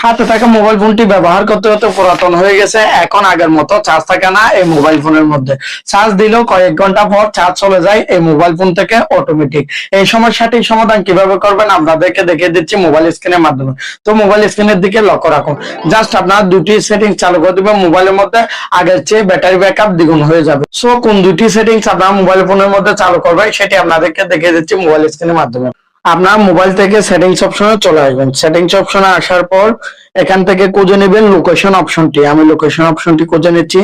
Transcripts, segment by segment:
হাতে থাকা মোবাইল ফোনটি ব্যবহার করতে করতে পুরাতন হয়ে গেছে। এখন আগের মতো চার্জ থাকে না এই মোবাইল ফোনের মধ্যে। চার্জ দিলেও কয়েক ঘন্টা পর চার্জ চলে যায় এই মোবাইল ফোন থেকে অটোমেটিক। এই সমস্যাটির সমাধান কিভাবে করবেন আপনাদেরকে দেখিয়ে দিচ্ছি মোবাইল স্ক্রিনের মাধ্যমে। তো মোবাইল স্ক্রিনের দিকে লক্ষ্য রাখুন। জাস্ট আপনারা দুটি সেটিং চালু করে দিবেন, মোবাইলের মধ্যে আগের চেয়ে ব্যাটারি ব্যাকআপ দ্বিগুণ হয়ে যাবে। সো কোন দুটি সেটিংস আপনারা মোবাইল ফোনের মধ্যে চালু করবেন সেটি আপনাদেরকে দেখিয়ে দিচ্ছি মোবাইল স্ক্রিনের মাধ্যমে। আপনার মোবাইল থেকে সেটিংস অপশনে চলে আসবেন। সেটিংস অপশনে আসার পর এখান থেকে খুঁজে নেবেন লোকেশন অপশনটি। আমি লোকেশন অপশনটি খুঁজে নিচ্ছি।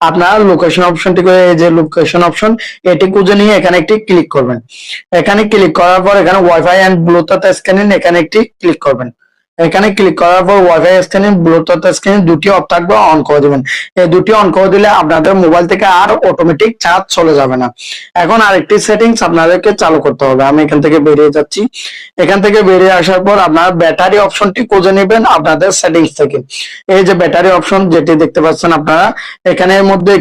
আপনার লোকেশন অপশনটি করে এই যে লোকেশন অপশন, এটি খুঁজে নিয়ে এখানে একটি ক্লিক করবেন। এখানে ক্লিক করার পর এখানে ওয়াইফাই এন্ড ব্লুটুথ স্ক্যানিং এখানে একটি ক্লিক করবেন। এখানে ক্লিক করার পর ওয়াইফাই স্ক্যানিং ব্লুটুথ স্ক্যানিং দুটি অফ থাকবে, অন করে দিবেন। এই দুটি অন করে দিলে আপনাদের মোবাইল থেকে আর অটোমেটিক চার্জ চলে যাবে না। এখন আরেকটি সেটিংস আপনাদেরকে চালু করতে হবে। আমি এখান থেকে বেরিয়ে যাচ্ছি। এখান থেকে বেরিয়ে আসার পর আপনারা ব্যাটারি অপশনটি খুঁজে নেবেন আপনাদের সেটিংস থেকে। এই যে ব্যাটারি অপশন যেটি দেখতে পাচ্ছেন আপনারা, এখানের মধ্যে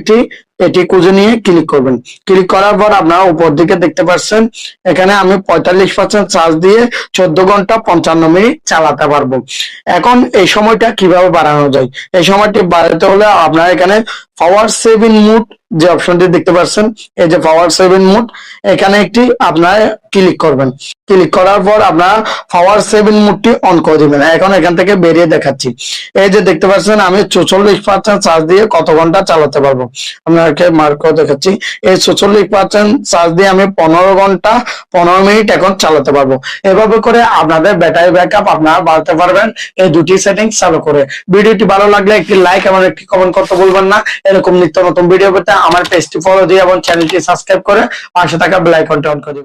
এটি খুঁজে নিয়ে ক্লিক করবেন। ক্লিক করার পর আপনারা উপর দিকে দেখতে পাচ্ছেন এখানে আমি 45% চার্জ দিয়ে 14 ঘন্টা 55 মিনিট চালাতে পারবো। এখন এই সময়টা কিভাবে বাড়ানো যায়? এই সময়টি বাড়াতে হলে আপনারা এখানে পাওয়ার সেভিং মোড যে অপশনটি দেখতে পাচ্ছেন, এই যে পাওয়ার সেভিং মোড, এখানে একটি আপনারা ক্লিক করবেন। ক্লিক করার পর আপনারা পাওয়ার সেভিং মোডটি অন করে দিবেন। এখন এখান থেকে বেরিয়ে দেখাচ্ছি। এই যে দেখতে পাচ্ছেন আমি 44% চার্জ দিয়ে কত ঘন্টা চালাতে পারবো আপনাকে মার্ক করে দেখাচ্ছি। এই 44% চার্জ দিয়ে আমি 15 ঘন্টা 15 মিনিট এখন চালাতে পারবো। এভাবে করে আপনাদের ব্যাটারি ব্যাকআপ আপনারা বাড়াতে পারবেন এই দুটি সেটিংস চালু করে। ভিডিওটি ভালো লাগলে একটি লাইক এবং একটি কমেন্ট করতে ভুলবেন না। এরকম নিত্য নতুন ভিডিও পেতে আমার পেজটি ফলো দিয়ে এবং চ্যানেলটি সাবস্ক্রাইব করে পাশে থাকা বেল আইকনটি অন করে দিবেন।